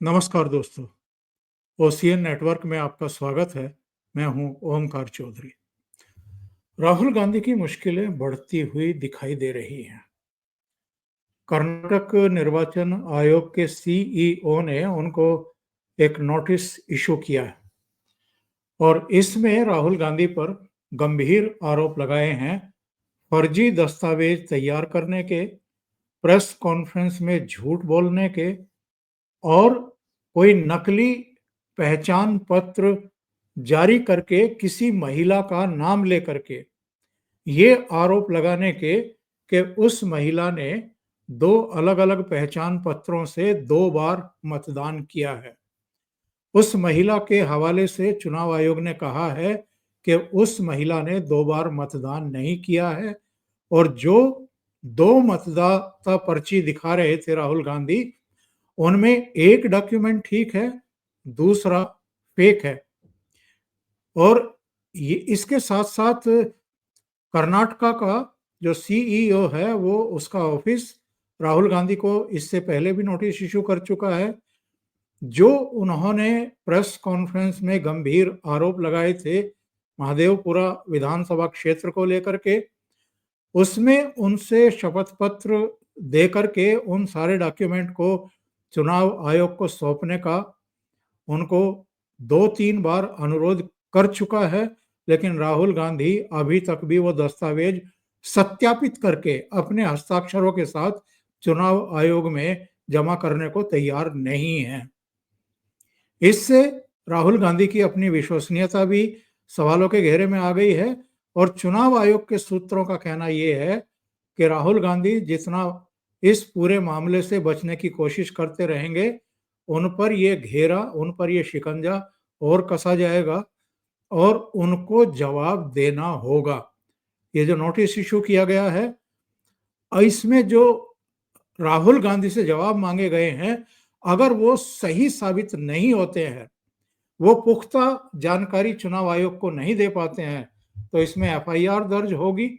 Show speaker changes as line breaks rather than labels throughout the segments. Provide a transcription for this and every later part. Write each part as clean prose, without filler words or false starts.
नमस्कार दोस्तों, ocean network में आपका स्वागत है। मैं हूं ओमकार चौधरी। राहुल गांधी की मुश्किलें बढ़ती हुई दिखाई दे रही हैं। कर्नाटक निर्वाचन आयोग के सीईओ ने उनको एक नोटिस इशू किया है और इसमें राहुल गांधी पर गंभीर आरोप लगाए हैं। फर्जी दस्तावेज तैयार करने के, प्रेस कॉन्फ्रेंस में झूठ बोलने के और कोई नकली पहचान पत्र जारी करके किसी महिला का नाम लेकर के ये आरोप लगाने के कि उस महिला ने दो अलग-अलग पहचान पत्रों से 2 बार मतदान किया है। उस महिला के हवाले से चुनाव आयोग ने कहा है कि उस महिला ने 2 बार मतदान नहीं किया है और जो 2 मतदाता पर्ची दिखा रहे थे राहुल गांधी, उनमें एक डॉक्यूमेंट ठीक है, दूसरा फेक है। और ये इसके साथ-साथ कर्नाटका का जो सीईओ है, वो उसका ऑफिस राहुल गांधी को इससे पहले भी नोटिस इश्यू कर चुका है। जो उन्होंने प्रेस कॉन्फ्रेंस में गंभीर आरोप लगाए थे महादेवपुरा विधानसभा क्षेत्र को लेकर के, उसमें उनसे शपथ पत्र दे करके उन सारे डॉक्यूमेंट को चुनाव आयोग को सौंपने का उनको 2-3 बार अनुरोध कर चुका है, लेकिन राहुल गांधी अभी तक भी वो दस्तावेज सत्यापित करके अपने हस्ताक्षरों के साथ चुनाव आयोग में जमा करने को तैयार नहीं हैं। इससे राहुल गांधी की अपनी विश्वसनीयता भी सवालों के घेरे में आ गई है और चुनाव आयोग के सूत्रों का कहना ये है कि राहुल गांधी जितना इस पूरे मामले से बचने की कोशिश करते रहेंगे, उन पर ये घेरा, उन पर ये शिकंजा और कसा जाएगा और उनको जवाब देना होगा। ये जो नोटिस इश्यू किया गया है, इसमें जो राहुल गांधी से जवाब मांगे गए हैं, अगर वो सही साबित नहीं होते हैं, वो पुख्ता जानकारी चुनाव आयोग को नहीं दे पाते हैं, तो इसमें एफआईआर दर्ज होगी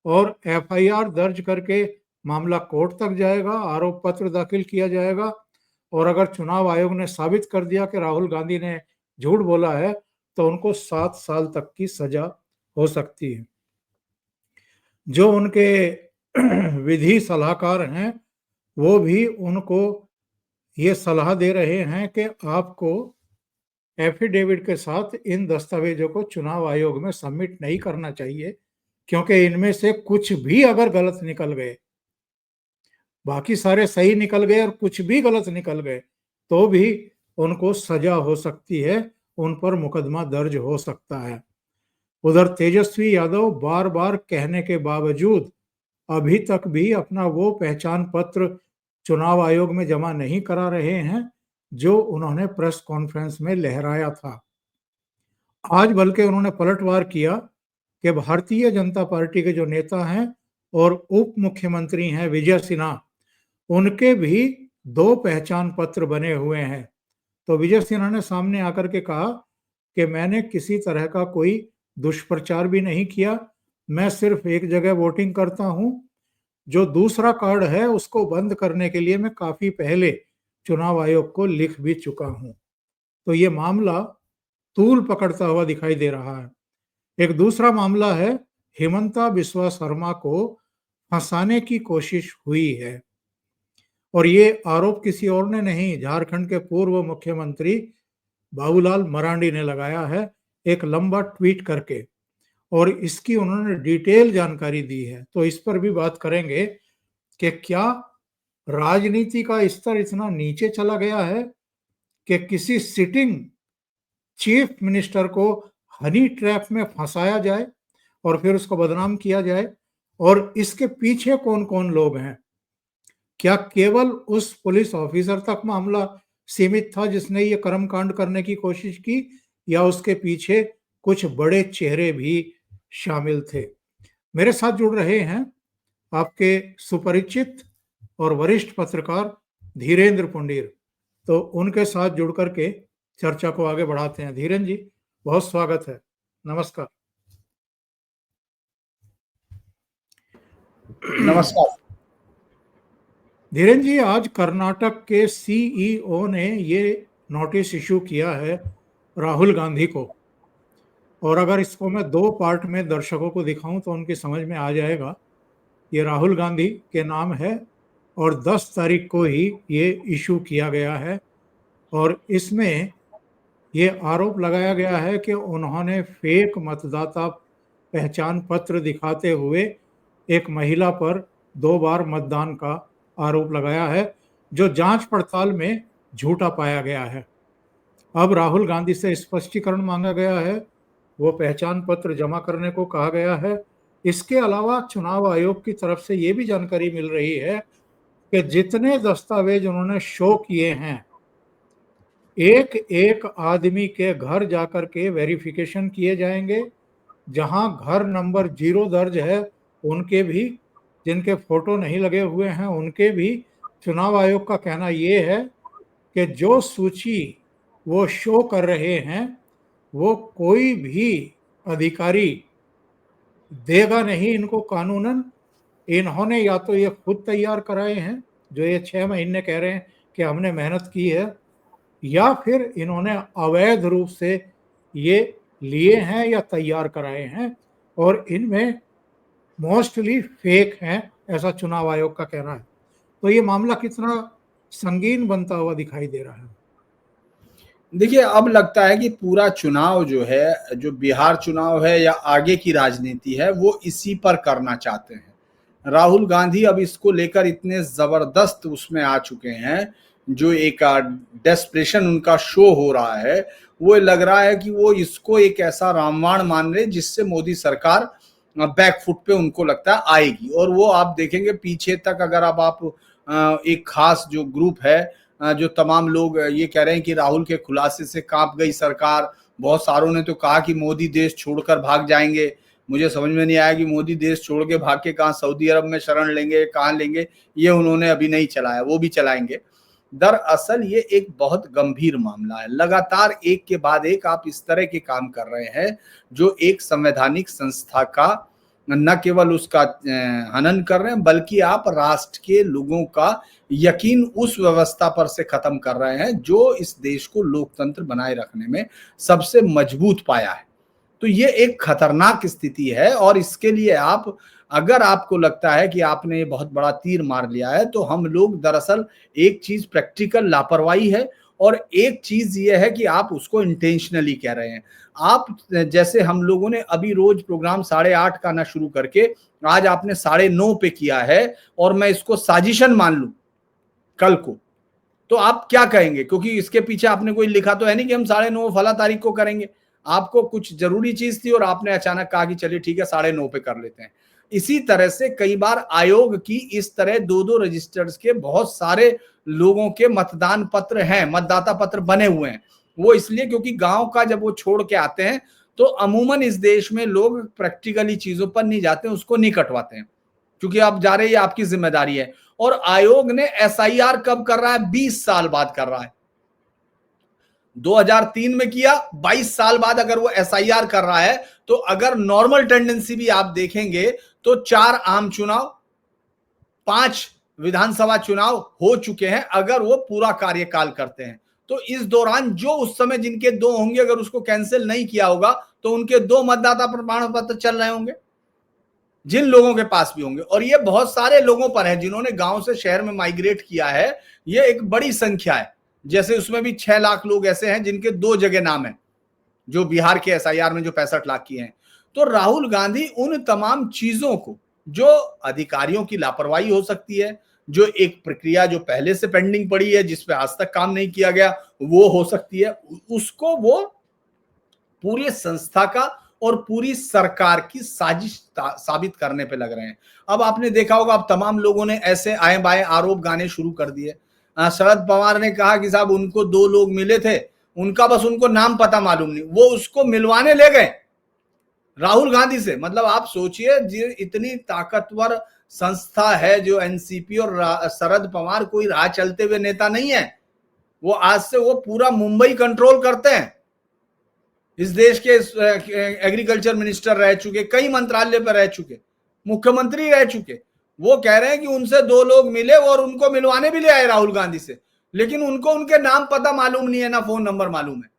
और एफआईआर दर्ज करके मामला कोर्ट तक जाएगा, आरोप पत्र दाखिल किया जाएगा और अगर चुनाव आयोग ने साबित कर दिया कि राहुल गांधी ने झूठ बोला है, तो उनको 7 साल तक की सजा हो सकती है। जो उनके विधि सलाहकार हैं, वो भी उनको ये सलाह दे रहे हैं कि आपको एफिडेविट के साथ इन दस्तावेजों को चुनाव आयोग में सबमिट नहीं करना चाहिए, क्योंकि इनमें से कुछ भी अगर गलत निकल गए, बाकी सारे सही निकल गए और कुछ भी गलत निकल गए, तो भी उनको सजा हो सकती है, उन पर मुकदमा दर्ज हो सकता है। उधर तेजस्वी यादव बार-बार कहने के बावजूद अभी तक भी अपना वो पहचान पत्र चुनाव आयोग में जमा नहीं करा रहे हैं, जो उन्होंने प्रेस कॉन्फ्रेंस में लहराया था। आज बल्कि उन्होंने पलटवार किया कि भारतीय जनता पार्टी के जो नेता हैं और उप मुख्यमंत्री हैं विजय सिन्हा, उनके भी 2 पहचान पत्र बने हुए हैं। तो विजय सिन्हा ने सामने आकर के कहा कि मैंने किसी तरह का कोई दुष्प्रचार भी नहीं किया, मैं सिर्फ एक जगह वोटिंग करता हूँ। जो दूसरा कार्ड है उसको बंद करने के लिए मैं काफ़ी पहले चुनाव आयोग को लिख भी चुका हूँ। तो ये मामला तूल पकड़ता हुआ दिखाई दे रहा है। एक दूसरा मामला है, हिमंता बिस्वा शर्मा को फंसाने की कोशिश हुई है और ये आरोप किसी और ने नहीं, झारखंड के पूर्व मुख्यमंत्री बाबूलाल मरांडी ने लगाया है, एक लंबा ट्वीट करके और इसकी उन्होंने डिटेल जानकारी दी है। तो इस पर भी बात करेंगे कि क्या राजनीति का स्तर इतना नीचे चला गया है कि किसी सिटिंग चीफ मिनिस्टर को हनी ट्रैप में फंसाया जाए और फिर उसको बदनाम किया जाए और इसके पीछे कौन-कौन लोग हैं? क्या केवल उस पुलिस ऑफिसर तक मामला सीमित था जिसने ये कर्मकांड करने की कोशिश की या उसके पीछे कुछ बड़े चेहरे भी शामिल थे? मेरे साथ जुड़ रहे हैं आपके सुपरिचित और वरिष्ठ पत्रकार धीरेन्द्र पुंडीर। तो उनके साथ जुड़ करके चर्चा को आगे बढ़ाते हैं। धीरेन्द्र जी, बहुत स्वागत है। नमस्कार।
नमस्कार।
धीरेन जी, आज कर्नाटक के सीईओ ने ये नोटिस इशू किया है राहुल गांधी को, और अगर इसको मैं दो पार्ट में दर्शकों को दिखाऊं तो उनकी समझ में आ जाएगा। ये राहुल गांधी के नाम है और 10 तारीख को ही ये इशू किया गया है, और इसमें ये आरोप लगाया गया है कि उन्होंने फेक मतदाता पहचान पत्र दिखाते हुए एक महिला पर 2 बार मतदान का आरोप लगाया है, जो जांच पड़ताल में झूठा पाया गया है। अब राहुल गांधी से स्पष्टीकरण मांगा गया है, वो पहचान पत्र जमा करने को कहा गया है। इसके अलावा चुनाव आयोग की तरफ से ये भी जानकारी मिल रही है कि जितने दस्तावेज उन्होंने शो किए हैं, एक एक आदमी के घर जाकर के वेरिफिकेशन किए जाएंगे। जहां घर नंबर 0 दर्ज है उनके भी, जिनके फोटो नहीं लगे हुए हैं उनके भी। चुनाव आयोग का कहना ये है कि जो सूची वो शो कर रहे हैं वो कोई भी अधिकारी देगा नहीं इनको कानूनन। इन्होंने या तो ये खुद तैयार कराए हैं, जो ये 6 महीने कह रहे हैं कि हमने मेहनत की है, या फिर इन्होंने अवैध रूप से ये लिए हैं या तैयार कराए हैं, और इनमें मोस्टली फेक हैं, ऐसा चुनाव आयोग का कहना है। तो ये मामला कितना संगीन बनता हुआ दिखाई दे रहा है।
देखिए, अब लगता है कि पूरा चुनाव जो है, जो बिहार चुनाव है या आगे की राजनीति है, वो इसी पर करना चाहते हैं। राहुल गांधी अब इसको लेकर इतने जबरदस्त उसमें आ चुके हैं, जो एक डेस्परेशन उनका शो हो रहा है, वो लग रहा है कि वो इसको एक ऐसा रामबाण मान रहे जिससे मोदी सरकार बैकफुट पे उनको लगता है आएगी। और वो आप देखेंगे पीछे तक, अगर अब आप एक खास जो ग्रुप है, जो तमाम लोग ये कह रहे हैं कि राहुल के खुलासे से कांप गई सरकार। बहुत सारों ने तो कहा कि मोदी देश छोड़कर भाग जाएंगे। मुझे समझ में नहीं आया कि मोदी देश छोड़ के भाग के कहाँ सऊदी अरब में शरण लेंगे, कहाँ लेंगे, ये उन्होंने अभी नहीं चलाया, वो भी चलाएंगे। दरअसल ये एक बहुत गंभीर मामला है। लगातार एक के बाद एक आप इस तरह के काम कर रहे हैं, जो एक संवैधानिक संस्था का न केवल उसका हनन कर रहे हैं, बल्कि आप राष्ट्र के लोगों का यकीन उस व्यवस्था पर से खत्म कर रहे हैं जो इस देश को लोकतंत्र बनाए रखने में सबसे मजबूत पाया है। तो ये एक खतरनाक स्थिति है, और इसके लिए आप, अगर आपको लगता है कि आपने बहुत बड़ा तीर मार लिया है, तो हम लोग दरअसल एक चीज प्रैक्टिकल लापरवाही है, और एक चीज ये है कि आप उसको इंटेंशनली कह रहे हैं। आप जैसे हम लोगों ने अभी रोज प्रोग्राम 8:30 का ना शुरू करके आज आपने 9:30 पे किया है, और मैं इसको साजिशन मान लूं कल को, तो आप क्या कहेंगे? क्योंकि इसके पीछे आपने कोई लिखा तो है नहीं कि हम 9:30 फला तारीख को करेंगे। आपको कुछ जरूरी चीज थी और आपने अचानक कहा कि चलिए ठीक है 9:30 पे कर लेते हैं। इसी तरह से कई बार आयोग की इस तरह 2-2 रजिस्टर्स के बहुत सारे लोगों के मतदान पत्र हैं, मतदाता पत्र बने हुए हैं। वो इसलिए क्योंकि गांव का जब वो छोड़ के आते हैं तो अमूमन इस देश में लोग प्रैक्टिकली चीजों पर नहीं जाते, उसको नहीं कटवाते हैं, क्योंकि आप जा रहे हैं, ये आपकी जिम्मेदारी है। और आयोग ने एसआईआर कब कर रहा है? 20 साल बाद कर रहा है। 2003 में किया, 22 साल बाद अगर वो एसआईआर कर रहा है, तो अगर नॉर्मल टेंडेंसी भी आप देखेंगे तो 4 आम चुनाव, 5 विधानसभा चुनाव हो चुके हैं अगर वो पूरा कार्यकाल करते हैं। तो इस दौरान जो उस समय जिनके 2 होंगे, अगर उसको कैंसिल नहीं किया होगा तो उनके 2 मतदाता प्रमाण पत्र चल रहे होंगे, जिन लोगों के पास भी होंगे। और ये बहुत सारे लोगों पर है जिन्होंने गांव से शहर में माइग्रेट किया है, ये एक बड़ी संख्या है। जैसे उसमें भी 6 लाख लोग ऐसे हैं जिनके 2 जगह नाम है, जो बिहार के एसआईआर में जो 65 लाख की हैं। तो राहुल गांधी उन तमाम चीजों को, जो अधिकारियों की लापरवाही हो सकती है, जो एक प्रक्रिया जो पहले से पेंडिंग पड़ी है जिस पे आज तक काम नहीं किया गया वो हो सकती है, उसको वो पूरी संस्था का और पूरी सरकार की साजिश साबित करने पे लग रहे हैं। अब आपने देखा होगा, अब तमाम लोगों ने ऐसे आए बाएं आरोप गाने शुरू कर दिए। शरद पवार ने कहा कि साहब उनको 2 लोग मिले थे, उनका बस उनको नाम पता मालूम नहीं, वो उसको मिलवाने ले गए राहुल गांधी से। मतलब आप सोचिए, इतनी ताकतवर संस्था है जो एनसीपी, और शरद पवार कोई राह चलते हुए नेता नहीं है। वो आज से वो पूरा मुंबई कंट्रोल करते हैं। इस देश के एग्रीकल्चर मिनिस्टर रह चुके, कई मंत्रालय पर रह चुके, मुख्यमंत्री रह चुके। वो कह रहे हैं कि उनसे 2 लोग मिले और उनको मिलवाने भी ले आए राहुल गांधी से, लेकिन उनको उनके नाम पता मालूम नहीं है, ना फोन नंबर मालूम है।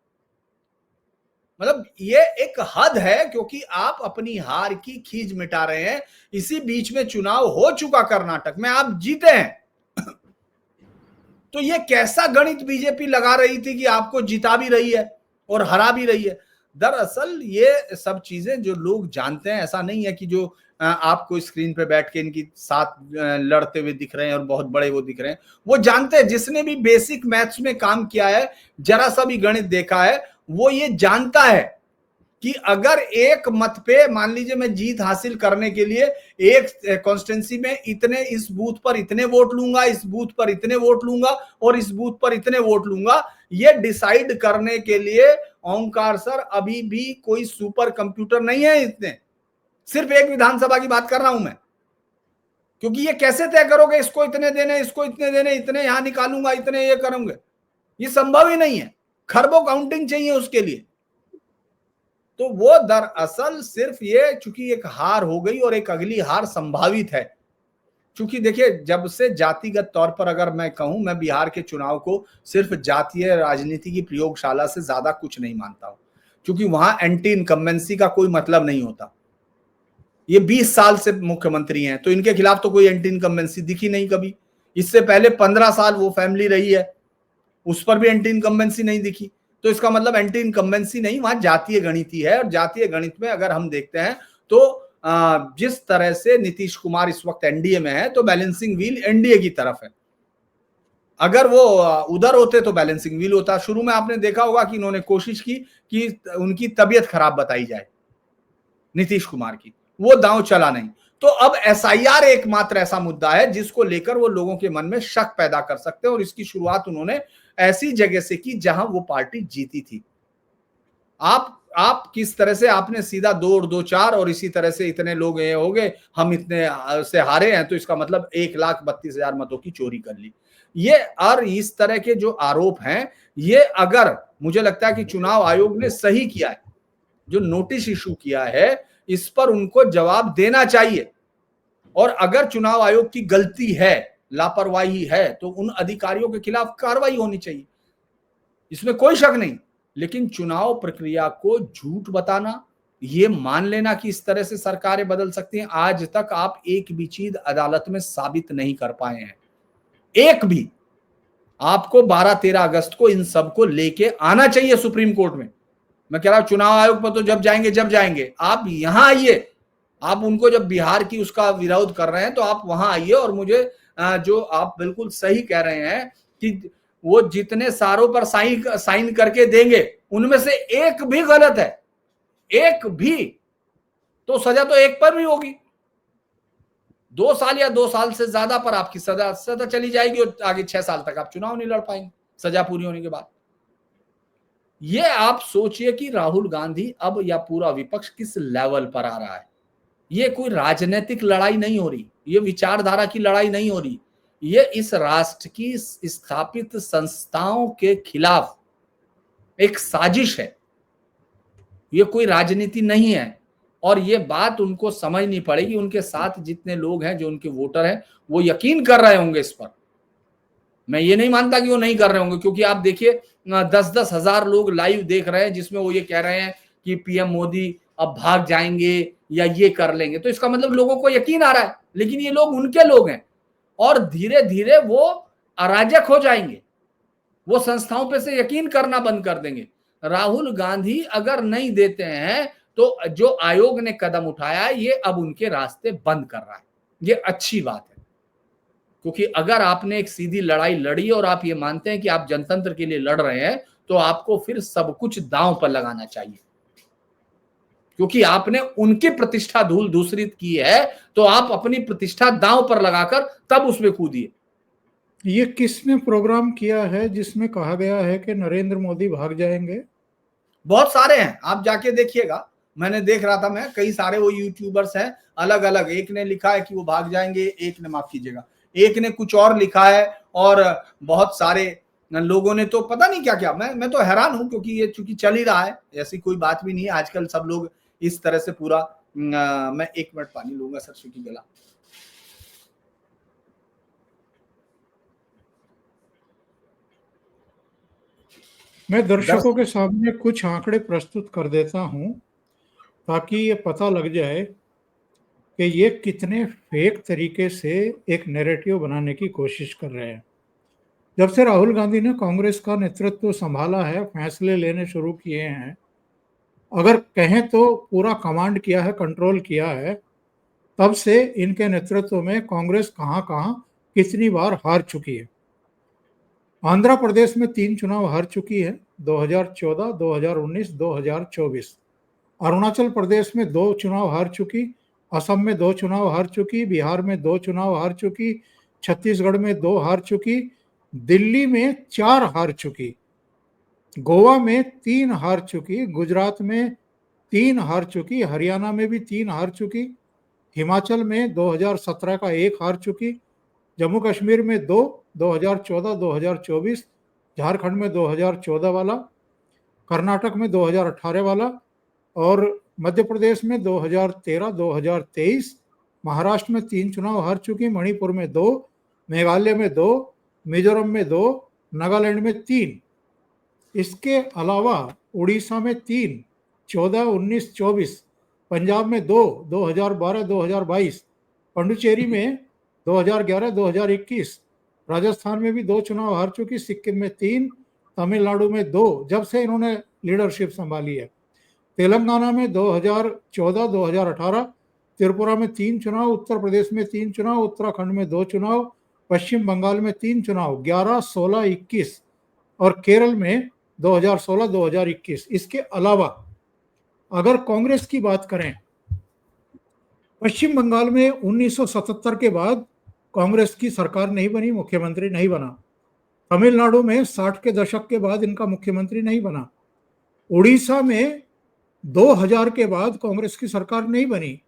मतलब ये एक हद है, क्योंकि आप अपनी हार की खीज मिटा रहे हैं। इसी बीच में चुनाव हो चुका कर्नाटक में, आप जीते हैं। तो ये कैसा गणित बीजेपी लगा रही थी कि आपको जिता भी रही है और हरा भी रही है। दरअसल ये सब चीजें जो लोग जानते हैं, ऐसा नहीं है कि जो आपको स्क्रीन पे बैठ के इनकी साथ लड़ते हुए दिख रहे हैं और बहुत बड़े वो दिख रहे हैं, वो जानते हैं। जिसने भी बेसिक मैथ्स में काम किया है, जरा सा भी गणित देखा है, वो ये जानता है कि अगर एक मत पे मान लीजिए मैं जीत हासिल करने के लिए एक कॉन्स्टिट्यूंसी में इतने, इस बूथ पर इतने वोट लूंगा, इस बूथ पर इतने वोट लूंगा और इस बूथ पर इतने वोट लूंगा, ये डिसाइड करने के लिए ओंकार सर अभी भी कोई सुपर कंप्यूटर नहीं है। इतने सिर्फ एक विधानसभा की बात कर रहा हूं मैं, क्योंकि ये कैसे तय करोगे इसको इतने देने, इसको इतने देने, इतने यहां निकालूंगा, इतने ये करूंगे, ये संभव ही नहीं है। खरबों काउंटिंग चाहिए उसके लिए। तो वो दरअसल सिर्फ ये, चूंकि एक हार हो गई और एक अगली हार संभावित है। चूंकि देखिए, जब से जातिगत तौर पर अगर मैं कहूं, मैं बिहार के चुनाव को सिर्फ जातीय राजनीति की प्रयोगशाला से ज्यादा कुछ नहीं मानता हूं, क्योंकि वहां एंटी इनकम्बेंसी का कोई मतलब नहीं होता। ये 20 साल से मुख्यमंत्री हैं, तो इनके खिलाफ तो कोई एंटी इनकम्बेंसी दिखी नहीं कभी। इससे पहले 15 साल वो फैमिली रही है, उस पर भी एंटी इनकम्बेंसी नहीं दिखी। तो इसका मतलब एंटी इनकम्बेंसी नहीं, वहां जातीय गणित है। और जातीय गणित में अगर हम देखते हैं तो जिस तरह से नीतीश कुमार इस वक्त एनडीए में है, तो बैलेंसिंग व्हील एनडीए की तरफ है। अगर वो उधर होते तो बैलेंसिंग व्हील होता। शुरू में आपने देखा होगा कि इन्होंने कोशिश की कि उनकी तबीयत खराब बताई जाए नीतीश कुमार की, वो दांव चला नहीं। तो अब एसआईआर एकमात्र ऐसा मुद्दा है जिसको लेकर वो लोगों के मन में शक पैदा कर सकते हैं, और इसकी शुरुआत उन्होंने ऐसी जगह से की जहां वो पार्टी जीती थी। आप किस तरह से, आपने सीधा 2 और 2 4 और इसी तरह से इतने लोग ये हो गए, हम इतने से हारे हैं, तो इसका मतलब 1,32,000 मतों की चोरी कर ली। ये और इस तरह के जो आरोप हैं, ये अगर, मुझे लगता है कि चुनाव आयोग ने सही किया है, जो नोटिस इशू किया है, इस पर उनको जवाब देना चाहिए। और अगर चुनाव आयोग की गलती है, लापरवाही है, तो उन अधिकारियों के खिलाफ कार्रवाई होनी चाहिए, इसमें कोई शक नहीं। लेकिन चुनाव प्रक्रिया को झूठ बताना, ये मान लेना कि इस तरह से सरकारें बदल सकती हैं, आज तक आप एक भी चीज अदालत में साबित नहीं कर पाए हैं, एक भी। आपको 12-13 अगस्त को इन सबको लेके आना चाहिए सुप्रीम कोर्ट में। मैं कह रहा हूं चुनाव आयोग पर तो जब जाएंगे आप यहां आइए। आप उनको जब बिहार की उसका विरोध कर रहे हैं तो आप वहां आइए, और मुझे जो आप बिल्कुल सही कह रहे हैं कि वो जितने सारों पर साइन करके देंगे, उनमें से एक भी गलत है, एक भी, तो सजा तो एक पर भी होगी। 2 साल या 2 साल से ज्यादा पर आपकी सजा चली जाएगी, और आगे 6 साल तक आप चुनाव नहीं लड़ पाएंगे सजा पूरी होने के बाद। ये आप सोचिए कि राहुल गांधी अब, या पूरा विपक्ष किस लेवल पर आ रहा है। ये कोई राजनीतिक लड़ाई नहीं हो रही, ये विचारधारा की लड़ाई नहीं हो रही, ये इस राष्ट्र की स्थापित संस्थाओं के खिलाफ एक साजिश है, ये कोई राजनीति नहीं है। और ये बात उनको समझनी पड़ेगी। उनके साथ जितने लोग हैं, जो उनके वोटर हैं, वो यकीन कर रहे होंगे इस पर। मैं ये नहीं मानता कि वो नहीं कर रहे होंगे, क्योंकि आप देखिए 10-10 हजार लोग लाइव देख रहे हैं, जिसमें वो ये कह रहे हैं कि पीएम मोदी अब भाग जाएंगे या ये कर लेंगे, तो इसका मतलब लोगों को यकीन आ रहा है। लेकिन ये लोग उनके लोग हैं, और धीरे धीरे वो अराजक हो जाएंगे, वो संस्थाओं पे से यकीन करना बंद कर देंगे। राहुल गांधी अगर नहीं देते हैं, तो जो आयोग ने कदम उठाया है, ये अब उनके रास्ते बंद कर रहा है। ये अच्छी बात है, क्योंकि अगर आपने एक सीधी लड़ाई लड़ी और आप ये मानते हैं कि आप जनतंत्र के लिए लड़ रहे हैं, तो आपको फिर सब कुछ दांव पर लगाना चाहिए, क्योंकि आपने उनकी प्रतिष्ठा धूल दूसरित की है, तो आप अपनी प्रतिष्ठा दांव पर लगाकर तब उसमें कूदिए।
ये किसने प्रोग्राम किया है जिसमें कहा गया है कि नरेंद्र मोदी भाग जाएंगे?
बहुत सारे हैं, आप जाके देखिएगा। मैंने देख रहा था, मैं कई सारे वो यूट्यूबर्स हैं अलग अलग, एक ने लिखा है कि वो भाग जाएंगे, एक ने, माफ कीजिएगा, एक ने कुछ और लिखा है, और बहुत सारे लोगों ने तो पता नहीं क्या क्या। मैं तो हैरान हूं, क्योंकि ये चूंकि चल ही रहा है, ऐसी कोई बात भी नहीं है। आजकल सब लोग इस तरह से पूरा मैं 1 मिनट पानी लूंगा सर, सूखी गला।
मैं दर्शकों
दरअसल
के सामने कुछ आंकड़े प्रस्तुत कर देता हूं ताकि ये पता लग जाए कि ये कितने फेक तरीके से एक नैरेटिव बनाने की कोशिश कर रहे हैं। जब से राहुल गांधी ने कांग्रेस का नेतृत्व संभाला है, फैसले लेने शुरू किए हैं, अगर कहें तो पूरा कमांड किया है, कंट्रोल किया है, तब से इनके नेतृत्व में कांग्रेस कहां-कहां कितनी बार हार चुकी है। आंध्र प्रदेश में 3 चुनाव हार चुकी है, 2014, 2019, 2024। अरुणाचल प्रदेश में 2 चुनाव हार चुकी, असम में 2 चुनाव हार चुकी, बिहार में 2 चुनाव हार चुकी, छत्तीसगढ़ में 2 हार चुकी, दिल्ली में 4 हार चुकी, गोवा में 3 हार चुकी, गुजरात में 3 हार चुकी, हरियाणा में भी 3 हार चुकी, हिमाचल में 2017 का 1 हार चुकी, जम्मू कश्मीर में 2, 2014, 2024, झारखंड में 2014 वाला, कर्नाटक में 2018 वाला और मध्य प्रदेश में 2013, 2023, महाराष्ट्र में 3 चुनाव हार चुकी, मणिपुर में 2, मेघालय में 2, मिजोरम में 2, नागालैंड में 3। इसके अलावा उड़ीसा में 3, 14, 19, 24, पंजाब में 2, 2012, 2022, पुडुचेरी में 2011, 2021, राजस्थान में भी 2 चुनाव हार चुकी, सिक्किम में 3, तमिलनाडु में 2 जब से इन्होंने लीडरशिप संभाली है, तेलंगाना में 2014, 2018, त्रिपुरा में 3 चुनाव, उत्तर प्रदेश में 3 चुनाव, उत्तराखंड में 2 चुनाव, पश्चिम बंगाल में 3 चुनाव, 11, 16, 21 और केरल में 2016, 2021। इसके अलावा अगर कांग्रेस की बात करें, पश्चिम बंगाल में 1977 के बाद कांग्रेस की सरकार नहीं बनी, मुख्यमंत्री नहीं बना। तमिलनाडु में 60 के दशक के बाद इनका मुख्यमंत्री नहीं बना। उड़ीसा में 2000 के बाद कांग्रेस की सरकार नहीं बनी।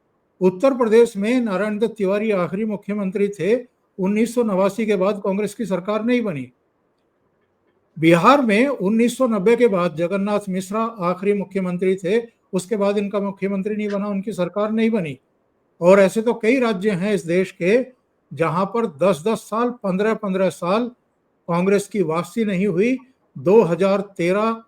उत्तर प्रदेश में नारायण दत्त तिवारी आखिरी मुख्यमंत्री थे, 1989 के बाद कांग्रेस की सरकार नहीं बनी। बिहार में 1990 के बाद जगन्नाथ मिश्रा आखिरी मुख्यमंत्री थे, उसके बाद इनका मुख्यमंत्री नहीं बना, उनकी सरकार नहीं बनी। और ऐसे तो कई राज्य हैं इस देश के जहां पर 10-10 साल, 15-15 साल कांग्रेस की वापसी नहीं हुई। 2013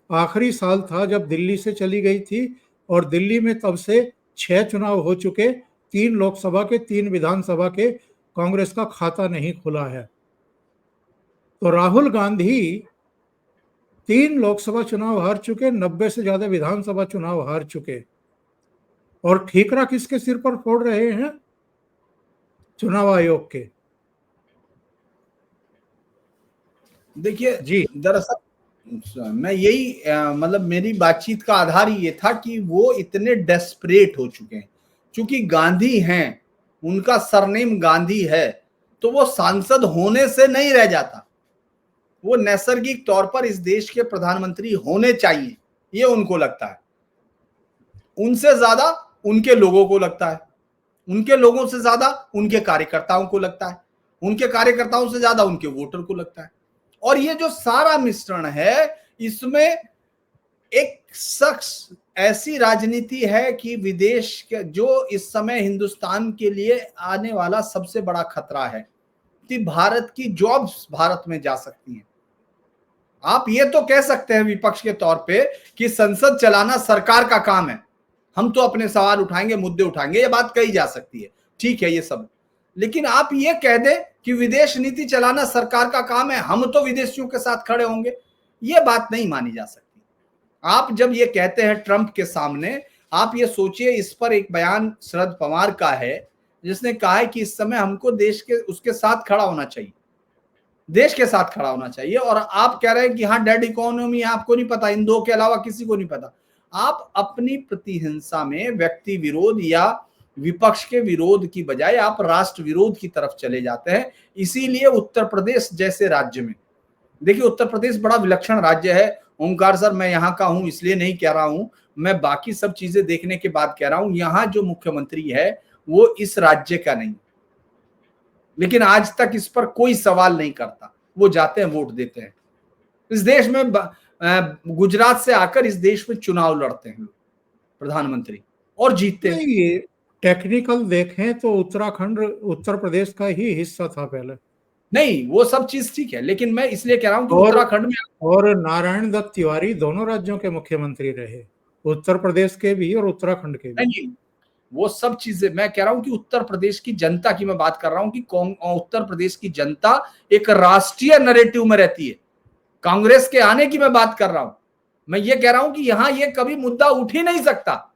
आखिरी साल था जब दिल्ली से चली गई थी और दिल्ली में तब से 6 चुनाव हो चुके, 3 लोकसभा के, 3 विधानसभा के, कांग्रेस का खाता नहीं खुला है। तो राहुल गांधी 3 लोकसभा चुनाव हार चुके, 90 से ज्यादा विधानसभा चुनाव हार चुके और ठीकरा किसके सिर पर फोड़ रहे हैं? चुनाव आयोग के।
देखिए,
जी
दरअसल मैं यही मतलब मेरी बातचीत का आधार ही ये था कि वो इतने डेस्परेट हो चुके हैं, क्योंकि गांधी हैं, उनका सरनेम गांधी है, तो वो सांसद होने से नहीं रह जाता, वो नैसर्गिक तौर पर इस देश के प्रधानमंत्री होने चाहिए, ये उनको लगता है। उनसे ज्यादा उनके लोगों को लगता है, उनके लोगों से ज्यादा उनके कार्यकर्ताओं को लगता है, उनके कार्यकर्ताओं से ज्यादा उनके वोटर को लगता है। और ये जो सारा मिश्रण है, इसमें एक शख्स ऐसी राजनीति है कि विदेश के जो इस समय हिंदुस्तान के लिए आने वाला सबसे बड़ा खतरा है कि भारत की जॉब्स भारत में जा सकती हैं। आप ये तो कह सकते हैं विपक्ष के तौर पे कि संसद चलाना सरकार का काम है, हम तो अपने सवाल उठाएंगे, मुद्दे उठाएंगे, ये बात कही जा सकती है, ठीक है ये सब। लेकिन आप ये कह दें कि विदेश नीति चलाना सरकार का काम है, हम तो विदेशियों के साथ खड़े होंगे, ये बात नहीं मानी जा सकती। आप जब ये कहते हैं ट्रंप के सामने, आप ये सोचिए, इस पर एक बयान शरद पवार का है जिसने कहा है कि इस समय हमको देश के उसके साथ खड़ा होना चाहिए, देश के साथ खड़ा होना चाहिए। और आप कह रहे हैं कि हाँ डेड इकोनॉमी है, आपको नहीं पता, इन दो के अलावा किसी को नहीं पता। आप अपनी प्रतिहिंसा में व्यक्ति विरोध या विपक्ष के विरोध की बजाय आप राष्ट्र विरोध की तरफ चले जाते हैं। इसीलिए उत्तर प्रदेश जैसे राज्य में, देखिए उत्तर प्रदेश बड़ा विलक्षण राज्य है। ओंकार सर, मैं यहाँ का हूं इसलिए नहीं कह रहा हूं, मैं बाकी सब चीजें देखने के बाद कह रहा हूं, यहाँ जो मुख्यमंत्री है वो इस राज्य का नहीं, लेकिन आज तक इस पर कोई सवाल नहीं करता, वो जाते हैं वोट देते हैं। इस देश में गुजरात से आकर इस देश में चुनाव लड़ते हैं प्रधानमंत्री और जीतते हैं।
नहीं, टेक्निकल देखें तो उत्तराखंड उत्तर प्रदेश का ही हिस्सा था पहले।
नहीं, वो सब चीज ठीक है, लेकिन मैं इसलिए कह रहा हूं कि
और
उत्तराखंड में
और नारायण दत्त तिवारी दोनों राज्यों के मुख्यमंत्री रहे, उत्तर प्रदेश के भी और उत्तराखंड के भी।
नहीं, वो सब चीजें मैं कह रहा हूं कि उत्तर प्रदेश की जनता की मैं बात कर रहा हूं कि उत्तर प्रदेश की जनता एक राष्ट्रीय नैरेटिव में रहती है। कांग्रेस के आने की मैं बात कर रहा हूं। मैं ये कह रहा हूं कि यहां ये कभी मुद्दा उठ ही नहीं सकता,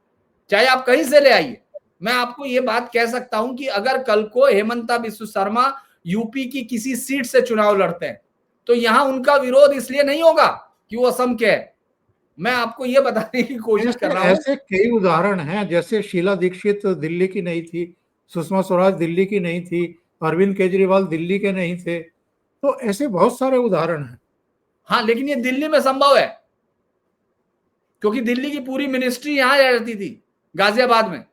चाहे आप कहीं से ले आइए। मैं आपको ये बात कह सकता हूं कि अगर कल को हेमंता बिस्व शर्मा यूपी की किसी सीट से चुनाव लड़ते हैं तो यहां उनका विरोध इसलिए नहीं होगा कि वो असम के है। मैं आपको ये बताने की कोशिश कर
ऐसे
रहा हूं।
ऐसे कई उदाहरण हैं, जैसे शीला दीक्षित दिल्ली की नहीं थी, सुषमा स्वराज दिल्ली की नहीं थी, अरविंद केजरीवाल दिल्ली के नहीं थे। तो ऐसे बहुत सारे उदाहरण हैं।
हाँ, लेकिन ये दिल्ली में संभव है क्योंकि दिल्ली की पूरी मिनिस्ट्री यहां रहती थी, गाजियाबाद में।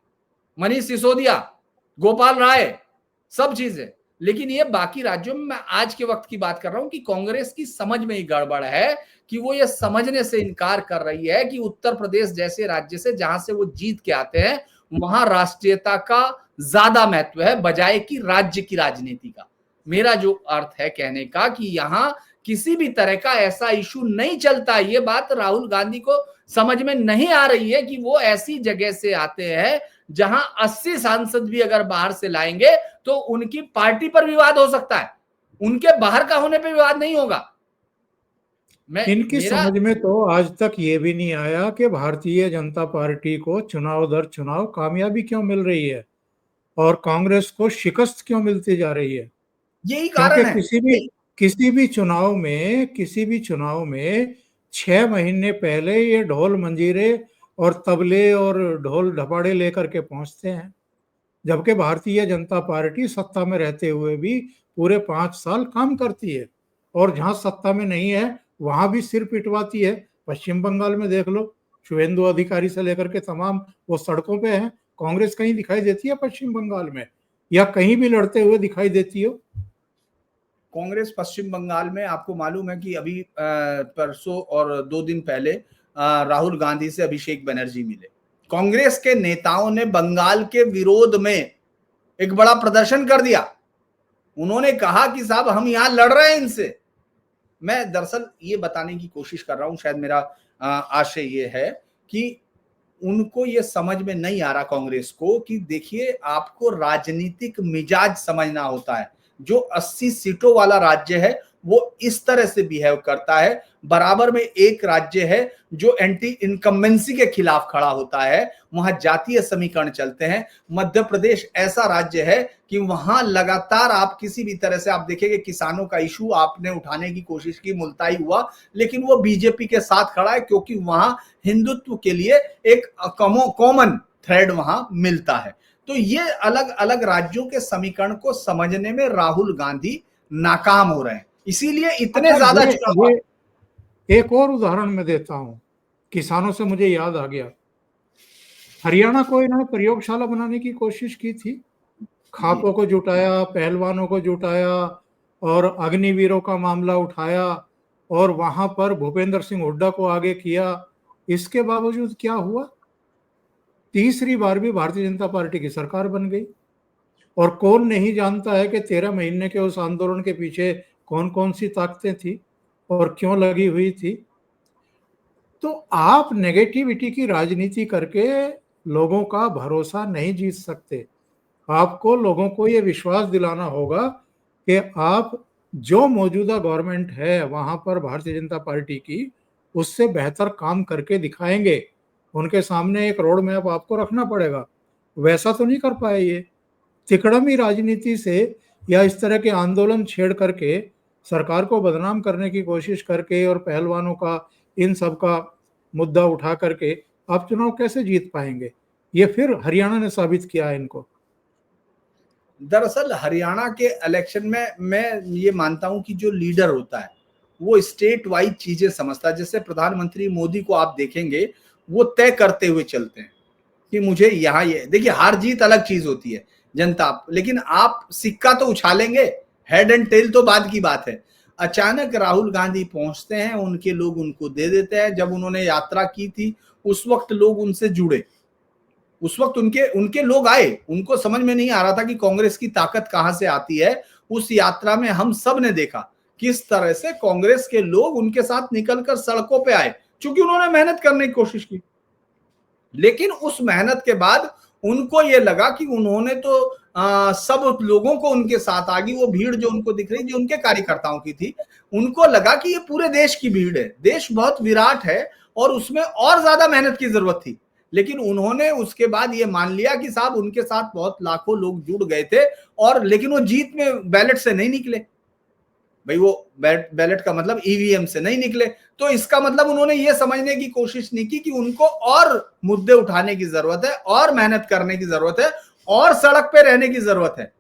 मनीष सिसोदिया, गोपाल राय, सब चीजें। लेकिन ये बाकी राज्यों में मैं आज के वक्त की बात कर रहा हूं कि कांग्रेस की समझ में ही गड़बड़ है कि वो ये समझने से इनकार कर रही है कि उत्तर प्रदेश जैसे राज्य से जहां से वो जीत के आते हैं वहां राष्ट्रीयता का ज्यादा महत्व है बजाय कि राज्य की राजनीति का। मेरा जो अर्थ है कहने का कि यहां किसी भी तरह का ऐसा इशू नहीं चलता। ये बात राहुल गांधी को समझ में नहीं आ रही है कि वो ऐसी जगह से आते हैं जहां 80 सांसद भी अगर बाहर से लाएंगे तो उनकी पार्टी पर विवाद हो सकता है, उनके बाहर का होने पर विवाद नहीं होगा।
इनकी
मेरा
समझ में तो आज तक ये भी नहीं आया कि भारतीय जनता पार्टी को चुनाव दर चुनाव कामयाबी क्यों मिल रही है और कांग्रेस को शिकस्त क्यों मिलती जा रही है।
यही
क्योंकि
कारण है।
किसी भी चुनाव में 6 महीने पहले ये ढोल मंजीरे और तबले और ढोल ढपाड़े लेकर के पहुंचते हैं, जबकि भारतीय जनता पार्टी सत्ता में रहते हुए भी पूरे 5 साल काम करती है और जहां सत्ता में नहीं है वहां भी सिर पिटवाती है। पश्चिम बंगाल में देख लो, शुभेंदु अधिकारी से लेकर के तमाम वो सड़कों पे हैं। कांग्रेस कहीं दिखाई देती है पश्चिम बंगाल में, या कहीं भी लड़ते हुए दिखाई देती हो?
कांग्रेस पश्चिम बंगाल में आपको मालूम है कि अभी परसों और 2 दिन पहले राहुल गांधी से अभिषेक बनर्जी मिले। कांग्रेस के नेताओं ने बंगाल के विरोध में एक बड़ा प्रदर्शन कर दिया। उन्होंने कहा कि साहब हम यहां लड़ रहे हैं इनसे। मैं दरअसल ये बताने की कोशिश कर रहा हूं, शायद मेरा आशय ये है कि उनको ये समझ में नहीं आ रहा कांग्रेस को कि देखिए आपको राजनीतिक मिजाज समझना होता है। जो 80 सीटों वाला राज्य है वो इस तरह से बिहेव करता है। बराबर में एक राज्य है जो एंटी इनकम्बेंसी के खिलाफ खड़ा होता है, वहां जातीय समीकरण चलते हैं। मध्य प्रदेश ऐसा राज्य है कि वहां लगातार आप किसी भी तरह से आप देखेंगे किसानों का इशू आपने उठाने की कोशिश की, मुलताई हुआ, लेकिन वो बीजेपी के साथ खड़ा है क्योंकि वहां हिंदुत्व के लिए एक कॉमन थ्रेड वहां मिलता है। तो ये अलग अलग राज्यों के समीकरण को समझने में राहुल गांधी नाकाम हो रहे हैं, इसीलिए इतने
अच्छा,
ज्यादा चुनाव।
ये एक और उदाहरण मैं देता हूं, किसानों से मुझे याद आ गया। हरियाणा को इन्होंने प्रयोगशाला बनाने की कोशिश की थी,
जी,
खापों को जुटाया, पहलवानों को जुटाया और अग्निवीरों का मामला उठाया और वहां पर भूपेंद्र सिंह हुड्डा को आगे किया। इसके बावजूद क्या हुआ? तीसरी बार भी भारतीय जनता पार्टी की सरकार बन गई। और कौन नहीं जानता है कि 13 महीने के उस आंदोलन के पीछे कौन कौन सी ताकतें थी और क्यों लगी हुई थी। तो आप नेगेटिविटी की राजनीति करके लोगों का भरोसा नहीं जीत सकते। आपको लोगों को ये विश्वास दिलाना होगा कि आप जो मौजूदा गवर्नमेंट है वहां पर भारतीय जनता पार्टी की, उससे बेहतर काम करके दिखाएंगे। उनके सामने एक रोड मैप आपको रखना पड़ेगा। वैसा तो नहीं कर पाए ये। तिकड़मी राजनीति से या इस तरह के आंदोलन छेड़ करके सरकार को बदनाम करने की कोशिश करके और पहलवानों का इन सब का मुद्दा उठा करके आप चुनाव कैसे जीत पाएंगे? ये फिर हरियाणा ने साबित किया है इनको।
दरअसल हरियाणा के इलेक्शन में मैं ये मानता हूं कि जो लीडर होता है वो स्टेट वाइज चीजें समझता है। जैसे प्रधानमंत्री मोदी को आप देखेंगे वो तय करते हुए चलते हैं कि मुझे यहाँ ये देखिए, हार जीत अलग चीज होती है जनता, लेकिन आप सिक्का तो उछालेंगे, हेड एंड टेल तो बाद की बात है। अचानक राहुल गांधी पहुंचते हैं, उनके लोग उनको दे देते हैं। जब उन्होंने यात्रा की थी उस वक्त लोग उनसे जुड़े, उस वक्त उनके उनके लोग आए। उनको समझ में नहीं आ रहा था कि कांग्रेस की ताकत कहां से आती है। उस यात्रा में हम सब ने देखा किस तरह से कांग्रेस के लोग उनके साथ निकलकर सड़कों पे आए, क्योंकि उन्होंने मेहनत करने की कोशिश की। लेकिन उस मेहनत के बाद उनको ये लगा कि उन्होंने तो सब लोगों को उनके साथ आ गई वो भीड़ जो उनको दिख रही, जो उनके कार्यकर्ताओं की थी, उनको लगा कि ये पूरे देश की भीड़ है, देश बहुत विराट है और उसमें और ज्यादा मेहनत की जरूरत थी। लेकिन उन्होंने उसके बाद ये मान लिया कि साहब उनके साथ बहुत लाखों लोग जुड़ गए थे, और लेकिन वो जीत में बैलेट से नहीं निकले। भाई वो बैलेट का मतलब ईवीएम से नहीं निकले, तो इसका मतलब उन्होंने ये समझने की कोशिश नहीं की कि उनको और मुद्दे उठाने की जरूरत है, और मेहनत करने की जरूरत है, और सड़क पे रहने की जरूरत है।